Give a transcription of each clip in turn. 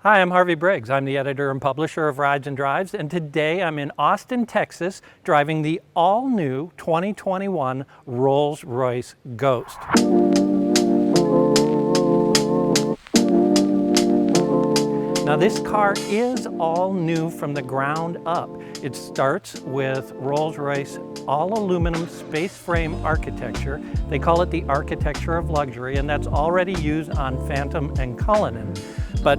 Hi, I'm Harvey Briggs. I'm the editor and publisher of Rides and Drives, and today I'm in Austin, Texas, driving the all-new 2021 Rolls-Royce Ghost. Now this car is all new from the ground up. It starts with Rolls-Royce all-aluminum space frame architecture. They call it the architecture of luxury, and that's already used on Phantom and Cullinan. But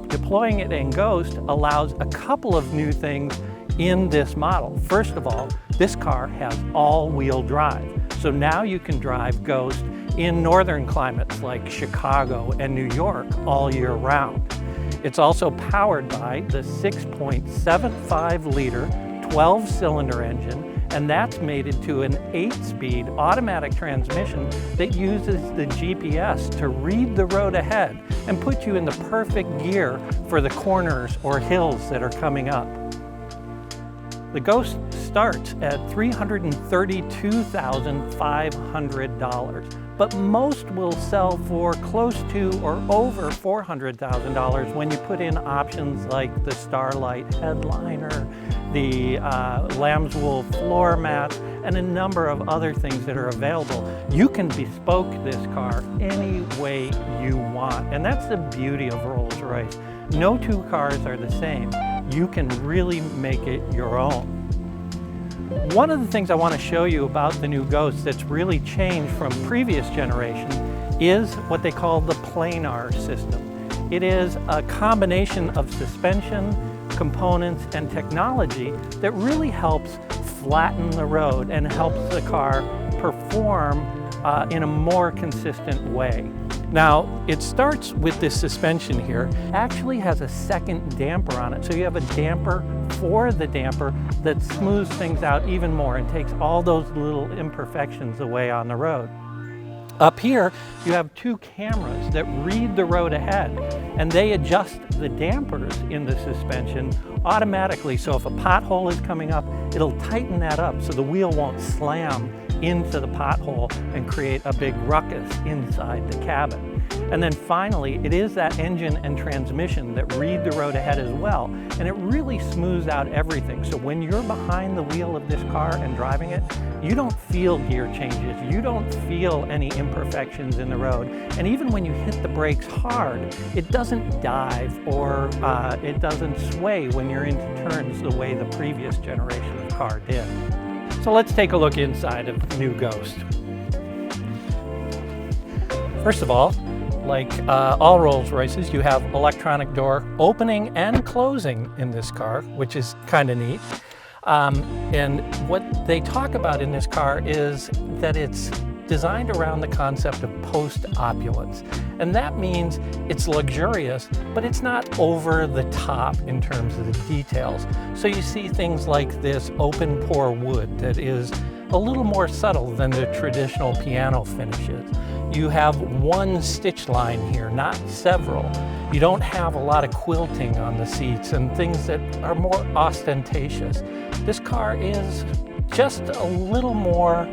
deploying it in Ghost allows a couple of new things in this model. First of all, this car has all-wheel drive. So now you can drive Ghost in northern climates like Chicago and New York all year round. It's also powered by the 6.75 liter 12-cylinder engine, and that's mated to an 8-speed automatic transmission that uses the GPS to read the road ahead and put you in the perfect gear for the corners or hills that are coming up. The Ghost starts at $332,500, but most will sell for close to or over $400,000 when you put in options like the Starlight headliner, the lamb's wool floor mats, and a number of other things that are available. You can bespoke this car any way you want, and that's the beauty of Rolls-Royce. No two cars are the same. You can really make it your own. One of the things I want to show you about the new Ghost that's really changed from previous generations is what they call the Planar system. It is a combination of suspension, components, and technology that really helps flatten the road and helps the car perform in a more consistent way. Now, it starts with this suspension here. It actually has a second damper on it, so you have a damper for the damper that smooths things out even more and takes all those little imperfections away on the road. Up here, you have two cameras that read the road ahead, and they adjust the dampers in the suspension automatically. So if a pothole is coming up, it'll tighten that up so the wheel won't slam into the pothole and create a big ruckus inside the cabin. And then finally, it is that engine and transmission that read the road ahead as well, and it really smooths out everything. So when you're behind the wheel of this car and driving it, you don't feel gear changes, you don't feel any imperfections in the road, and even when you hit the brakes hard, it doesn't dive or it doesn't sway when you're into turns the way the previous generation of car did. So let's take a look inside of the new Ghost. First of all, like all Rolls-Royces, you have electronic door opening and closing in this car, which is kind of neat. And what they talk about in this car is that it's designed around the concept of post-opulence. And that means it's luxurious, but it's not over the top in terms of the details. So you see things like this open pore wood that is a little more subtle than the traditional piano finishes. You have one stitch line here, not several. You don't have a lot of quilting on the seats and things that are more ostentatious. This car is just a little more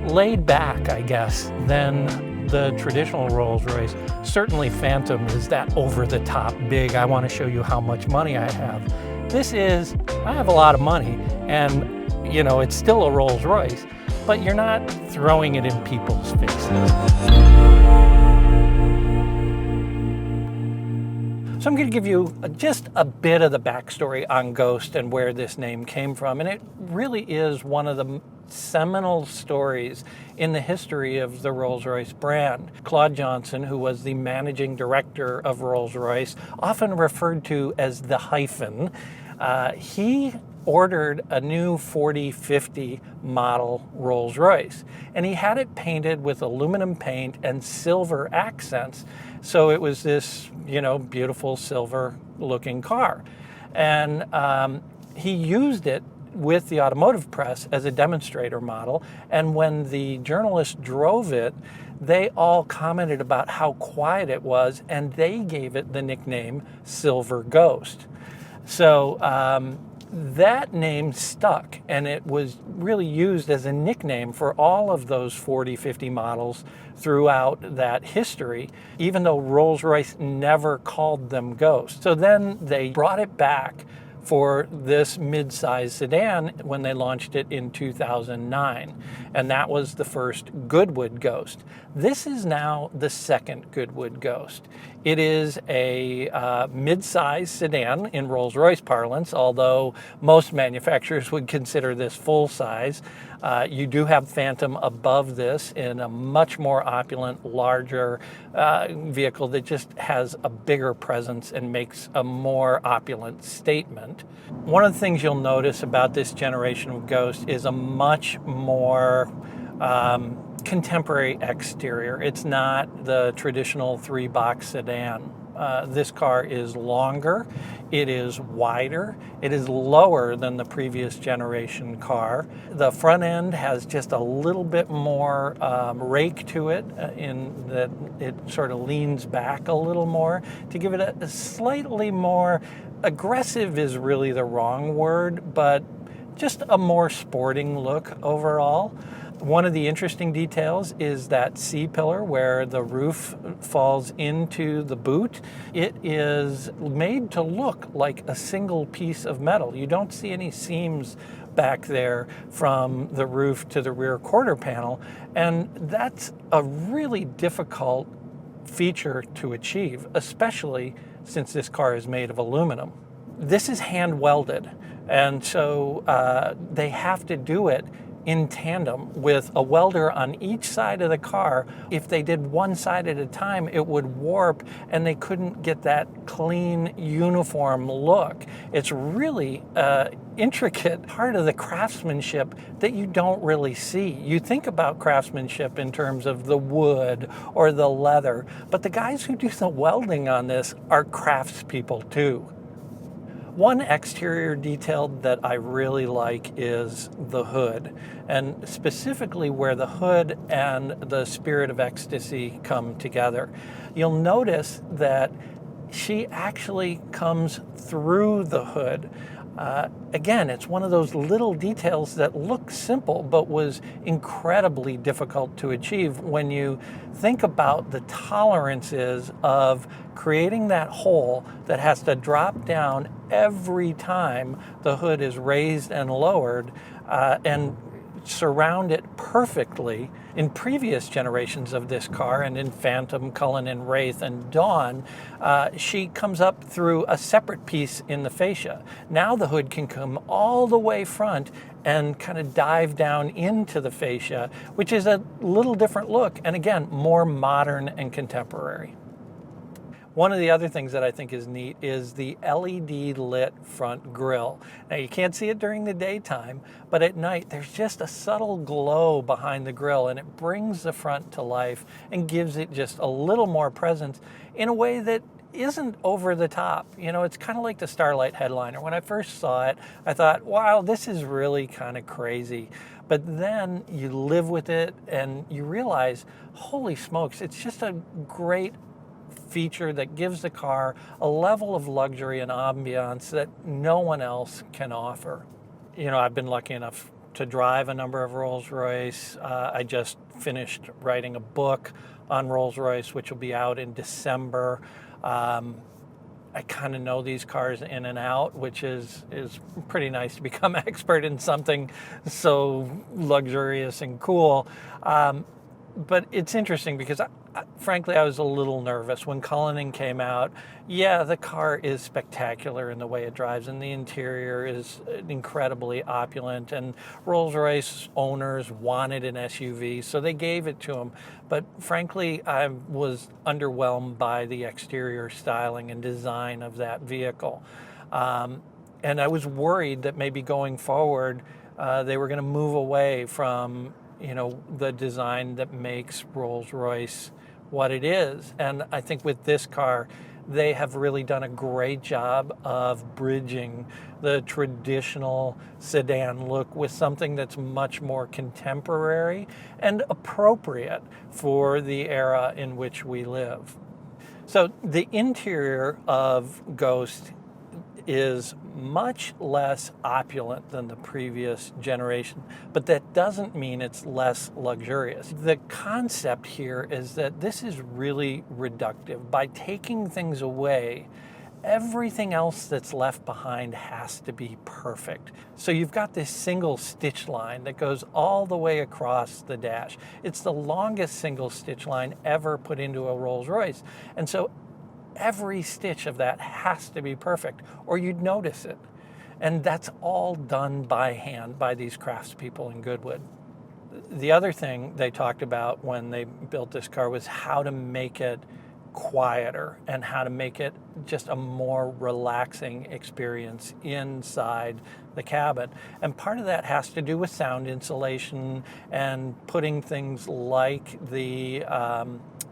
laid back, I guess, than the traditional Rolls-Royce. Certainly Phantom is that over-the-top big, I want to show you how much money I have. This is, I have a lot of money, and you know, it's still a Rolls-Royce, but you're not throwing it in people's faces. So I'm going to give you just a bit of the backstory on Ghost and where this name came from, and it really is one of the seminal stories in the history of the Rolls-Royce brand. Claude Johnson, who was the managing director of Rolls-Royce, often referred to as the hyphen, he ordered a new 4050 model Rolls-Royce, and he had it painted with aluminum paint and silver accents, so it was this, you know, beautiful silver looking car. And he used it with the automotive press as a demonstrator model, and when the journalists drove it, they all commented about how quiet it was, and they gave it the nickname Silver Ghost. So That name stuck, and it was really used as a nickname for all of those 40, 50 models throughout that history, even though Rolls-Royce never called them Ghost. So then they brought it back for this mid-size sedan when they launched it in 2009, and that was the first Goodwood Ghost. This is now the second Goodwood Ghost. It is a mid-size sedan in Rolls-Royce parlance, although most manufacturers would consider this full-size. You do have Phantom above this in a much more opulent, larger vehicle that just has a bigger presence and makes a more opulent statement. One of the things you'll notice about this generation of Ghost is a much more contemporary exterior. It's not the traditional three-box sedan. This car is longer, it is wider, it is lower than the previous generation car. The front end has just a little bit more rake to it in that it sort of leans back a little more to give it a slightly more aggressive is really the wrong word, but just a more sporting look overall. One of the interesting details is that C-pillar where the roof falls into the boot. It is made to look like a single piece of metal. You don't see any seams back there from the roof to the rear quarter panel, and that's a really difficult feature to achieve, especially since this car is made of aluminum. This is hand welded, and so they have to do it in tandem with a welder on each side of the car. If they did one side at a time, it would warp and they couldn't get that clean, uniform look. It's really intricate part of the craftsmanship that you don't really see. You think about craftsmanship in terms of the wood or the leather, but the guys who do the welding on this are craftspeople too. One exterior detail that I really like is the hood, and specifically where the hood and the Spirit of Ecstasy come together. You'll notice that she actually comes through the hood. Again, it's one of those little details that look simple but was incredibly difficult to achieve when you think about the tolerances of creating that hole that has to drop down every time the hood is raised and lowered, and surround it perfectly. In previous generations of this car, and in Phantom, Cullinan, Wraith, and Dawn, she comes up through a separate piece in the fascia. Now the hood can come all the way front and kind of dive down into the fascia, which is a little different look, and again, more modern and contemporary. One of the other things that I think is neat is the LED lit front grille. Now you can't see it during the daytime, but at night there's just a subtle glow behind the grille, and it brings the front to life and gives it just a little more presence in a way that isn't over the top. You know, it's kind of like the Starlight headliner. When I first saw it, I thought, wow, this is really kind of crazy. But then you live with it and you realize, holy smokes, it's just a great feature that gives the car a level of luxury and ambiance that no one else can offer. You know, I've been lucky enough to drive a number of Rolls-Royce. I just finished writing a book on Rolls-Royce, which will be out in December. I kind of know these cars in and out, which is pretty nice to become expert in something so luxurious and cool. But it's interesting because frankly, I was a little nervous when Cullinan came out. Yeah, the car is spectacular in the way it drives, and the interior is incredibly opulent, and Rolls-Royce owners wanted an SUV, so they gave it to them. But frankly, I was underwhelmed by the exterior styling and design of that vehicle. And I was worried that maybe going forward, they were going to move away from, you know, the design that makes Rolls-Royce what it is. And I think with this car, they have really done a great job of bridging the traditional sedan look with something that's much more contemporary and appropriate for the era in which we live. So the interior of Ghost is much less opulent than the previous generation, but that doesn't mean it's less luxurious. The concept here is that this is really reductive. By taking things away, everything else that's left behind has to be perfect. So you've got this single stitch line that goes all the way across the dash. It's the longest single stitch line ever put into a Rolls-Royce. And so every stitch of that has to be perfect or you'd notice it. And that's all done by hand by these craftspeople in Goodwood. The other thing they talked about when they built this car was how to make it quieter and how to make it just a more relaxing experience inside the cabin. And part of that has to do with sound insulation and putting things like the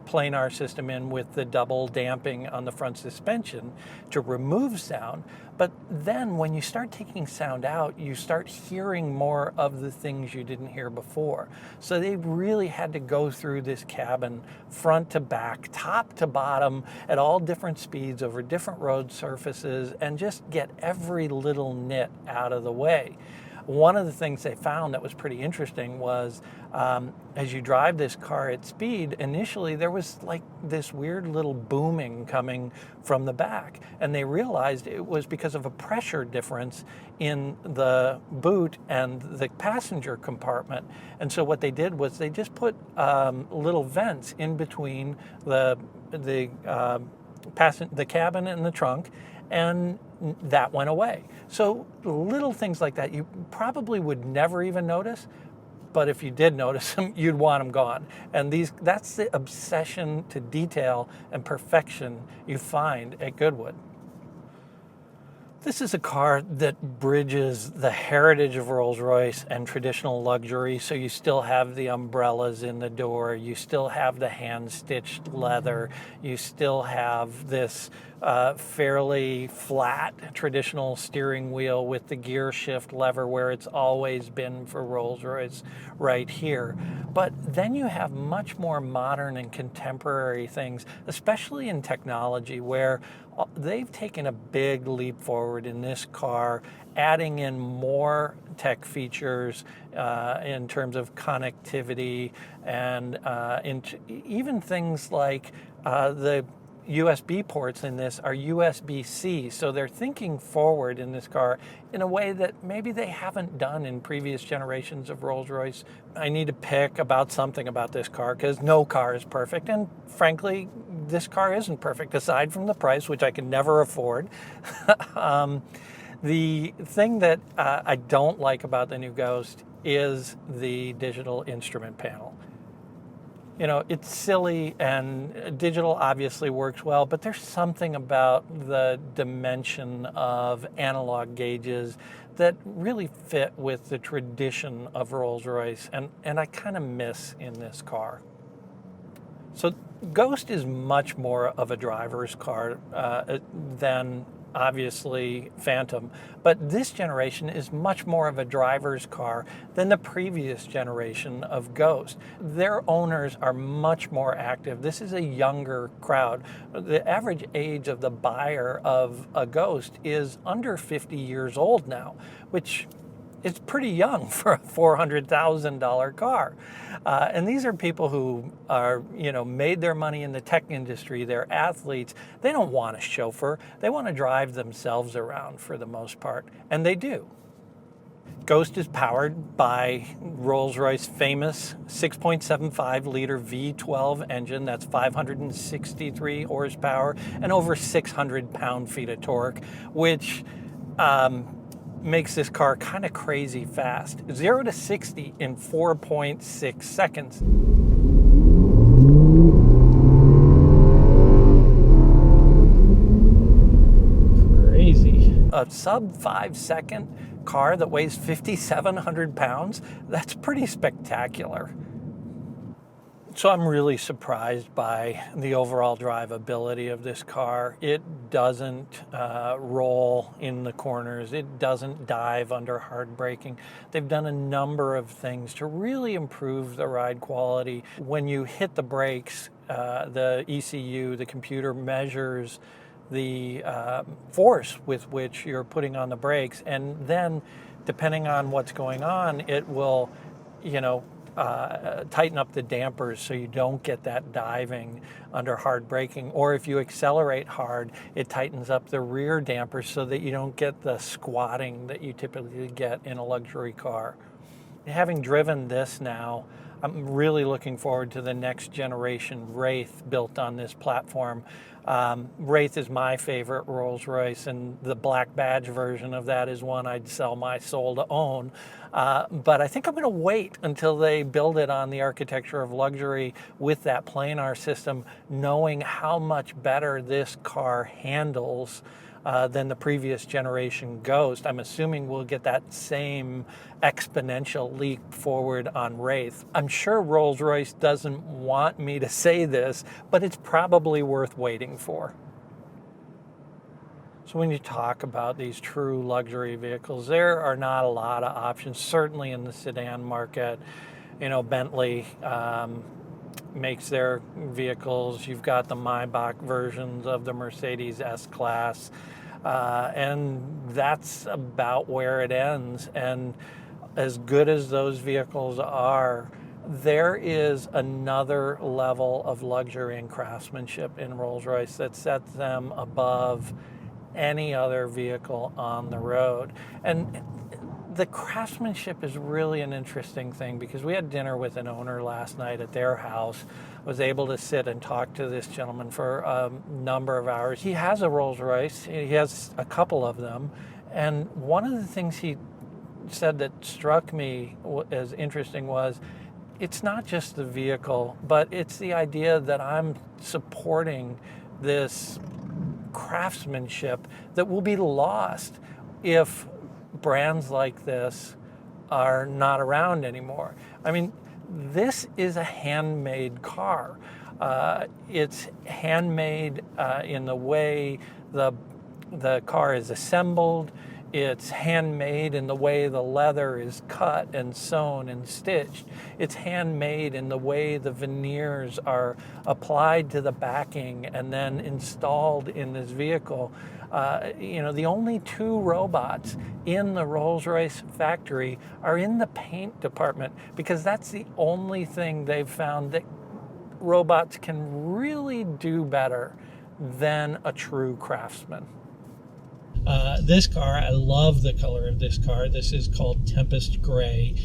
Planar system in with the double damping on the front suspension to remove sound. But then when you start taking sound out, you start hearing more of the things you didn't hear before. So they really had to go through this cabin front to back, top to bottom, at all different speeds over different road surfaces and just get every little nit out of the way. One of the things they found that was pretty interesting was as you drive this car at speed, initially there was like this weird little booming coming from the back. And they realized it was because of a pressure difference in the boot and the passenger compartment. And so what they did was they just put little vents in between the cabin and the trunk, and that went away. So little things like that you probably would never even notice, but if you did notice them, you'd want them gone. And that's the obsession to detail and perfection you find at Goodwood. This is a car that bridges the heritage of Rolls-Royce and traditional luxury. So you still have the umbrellas in the door, you still have the hand-stitched leather, you still have this fairly flat traditional steering wheel with the gear shift lever where it's always been for Rolls-Royce right here. But then you have much more modern and contemporary things, especially in technology, where they've taken a big leap forward in this car, adding in more tech features in terms of connectivity and even things like the USB ports in this are USB-C, so they're thinking forward in this car in a way that maybe they haven't done in previous generations of Rolls-Royce. I need to pick about something about this car because no car is perfect, and frankly, this car isn't perfect aside from the price, which I can never afford. The thing that I don't like about the new Ghost is the digital instrument panel. You know, it's silly and digital obviously works well, but there's something about the dimension of analog gauges that really fit with the tradition of Rolls-Royce and I kind of miss in this car. So Ghost is much more of a driver's car than obviously Phantom, but this generation is much more of a driver's car than the previous generation of Ghost. Their owners are much more active. This is a younger crowd. The average age of the buyer of a Ghost is under 50 years old now, which is pretty young for a $400,000 car. And these are people who are, made their money in the tech industry. They're athletes. They don't want a chauffeur. They want to drive themselves around for the most part, and they do. Ghost is powered by Rolls-Royce famous 6.75 liter V12 engine. That's 563 horsepower and over 600 pound-feet of torque, which makes this car kind of crazy fast. 0 to 60 in 4.6 seconds. Crazy. A sub 5 second car that weighs 5,700 pounds, that's pretty spectacular. So I'm really surprised by the overall drivability of this car. It doesn't roll in the corners. It doesn't dive under hard braking. They've done a number of things to really improve the ride quality. When you hit the brakes, the ECU, the computer measures the force with which you're putting on the brakes, and then depending on what's going on, it will, tighten up the dampers so you don't get that diving under hard braking. Or if you accelerate hard, it tightens up the rear dampers so that you don't get the squatting that you typically get in a luxury car. Having driven this now, I'm really looking forward to the next generation Wraith built on this platform. Wraith is my favorite Rolls-Royce, and the black badge version of that is one I'd sell my soul to own. But I think I'm going to wait until they build it on the architecture of luxury with that planar system, knowing how much better this car handles than the previous generation Ghost. I'm assuming we'll get that same exponential leap forward on Wraith. I'm sure Rolls-Royce doesn't want me to say this, but it's probably worth waiting for. So when you talk about these true luxury vehicles, there are not a lot of options, certainly in the sedan market. Bentley makes their vehicles. You've got the Maybach versions of the Mercedes S-Class, and that's about where it ends. And as good as those vehicles are, there is another level of luxury and craftsmanship in Rolls-Royce that sets them above any other vehicle on the road. And the craftsmanship is really an interesting thing, because we had dinner with an owner last night at their house. Was able to sit and talk to this gentleman for a number of hours. He has a Rolls-Royce. He has a couple of them. And one of the things he said that struck me as interesting was, it's not just the vehicle, but it's the idea that I'm supporting this craftsmanship that will be lost if brands like this are not around anymore. I mean, this is a handmade car. It's handmade in the way the car is assembled. It's handmade in the way the leather is cut and sewn and stitched. It's handmade in the way the veneers are applied to the backing and then installed in this vehicle. The only two robots in the Rolls-Royce factory are in the paint department, because that's the only thing they've found that robots can really do better than a true craftsman. This car, I love the color of this car. This is called Tempest Gray.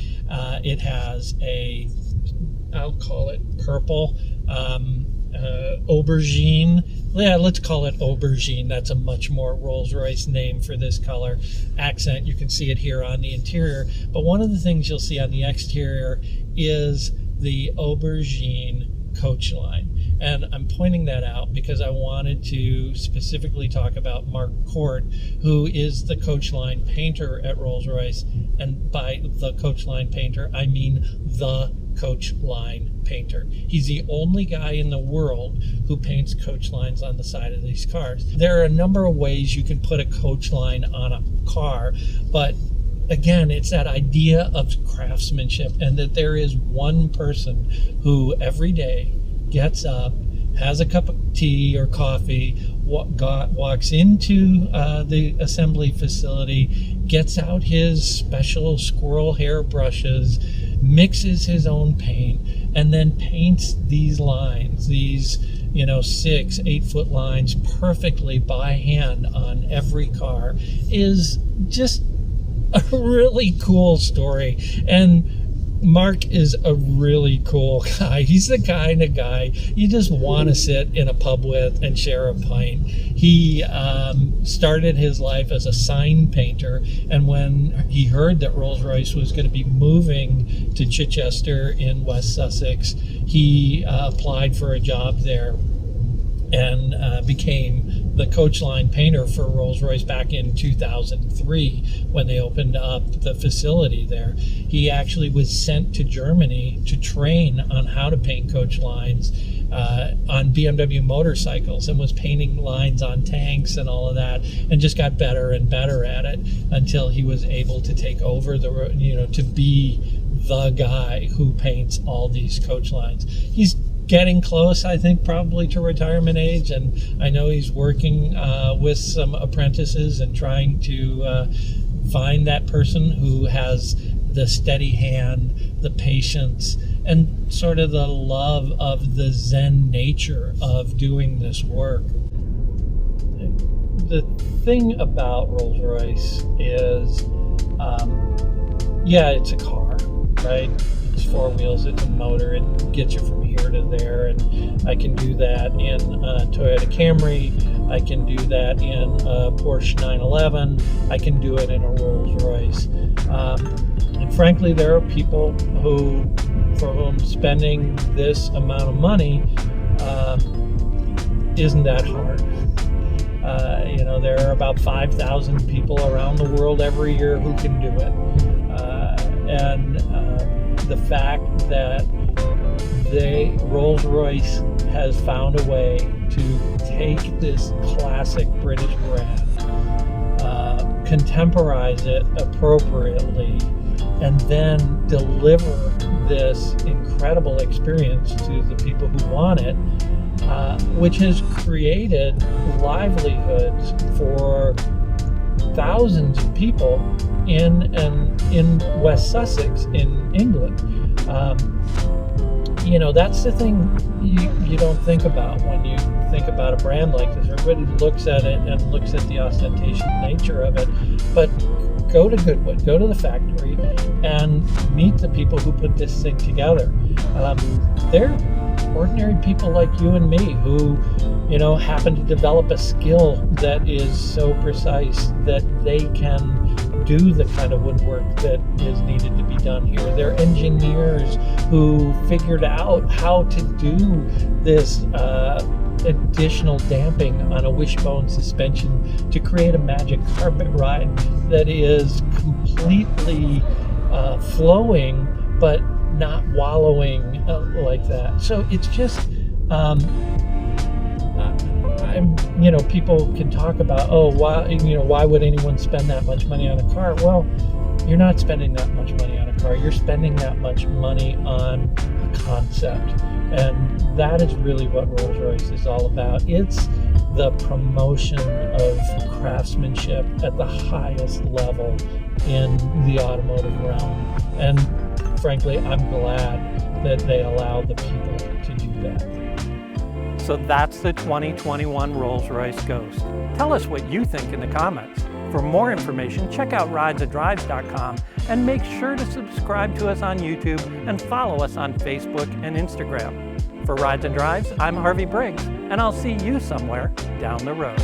It has I'll call it purple, aubergine. Yeah, let's call it aubergine. That's a much more Rolls-Royce name for this color accent. You can see it here on the interior. But one of the things you'll see on the exterior is the aubergine coach line. And I'm pointing that out because I wanted to specifically talk about Mark Court, who is the coach line painter at Rolls-Royce. And by the coach line painter, I mean the coach line painter. He's the only guy in the world who paints coach lines on the side of these cars. There are a number of ways you can put a coach line on a car, but again, it's that idea of craftsmanship, and that there is one person who every day gets up, has a cup of tea or coffee, walks into the assembly facility, gets out his special squirrel hair brushes, mixes his own paint, and then paints these lines, these 6-8 foot lines perfectly by hand on every car. Is just a really cool story. And Mark is a really cool guy. He's the kind of guy you just want to sit in a pub with and share a pint. He started his life as a sign painter, and when he heard that Rolls-Royce was going to be moving to Chichester in West Sussex, he applied for a job there and became the coach line painter for Rolls-Royce back in 2003 when they opened up the facility there. He actually was sent to Germany to train on how to paint coach lines on BMW motorcycles, and was painting lines on tanks and all of that, and just got better and better at it until he was able to take over to be the guy who paints all these coach lines. He's getting close, I think, probably to retirement age, and I know he's working with some apprentices and trying to find that person who has the steady hand, the patience, and sort of the love of the Zen nature of doing this work. The thing about Rolls-Royce is, yeah, it's a car, right? It's four wheels, it's a motor, it gets you from here to there, and I can do that in a Toyota Camry, I can do that in a Porsche 911, I can do it in a Rolls-Royce. And frankly, there are people for whom spending this amount of money isn't that hard. There are about 5,000 people around the world every year who can do it. The fact that Rolls-Royce has found a way to take this classic British brand, contemporize it appropriately, and then deliver this incredible experience to the people who want it, which has created livelihoods for thousands of people in West Sussex in England. That's the thing you don't think about when you think about a brand like this. Everybody looks at it and looks at the ostentatious nature of it, but go to Goodwood, go to the factory, and meet the people who put this thing together. They're ordinary people like you and me who, happen to develop a skill that is so precise that they can do the kind of woodwork that is needed to be done here. They're engineers who figured out how to do this additional damping on a wishbone suspension to create a magic carpet ride that is completely flowing but not wallowing like that. So it's just people can talk about, why would anyone spend that much money on a car? Well, you're not spending that much money on a car. You're spending that much money on a concept. And that is really what Rolls-Royce is all about. It's the promotion of craftsmanship at the highest level in the automotive realm. And frankly, I'm glad that they allow the people to do that. So that's the 2021 Rolls-Royce Ghost. Tell us what you think in the comments. For more information, check out ridesanddrives.com and make sure to subscribe to us on YouTube and follow us on Facebook and Instagram. For Rides and Drives, I'm Harvey Briggs, and I'll see you somewhere down the road.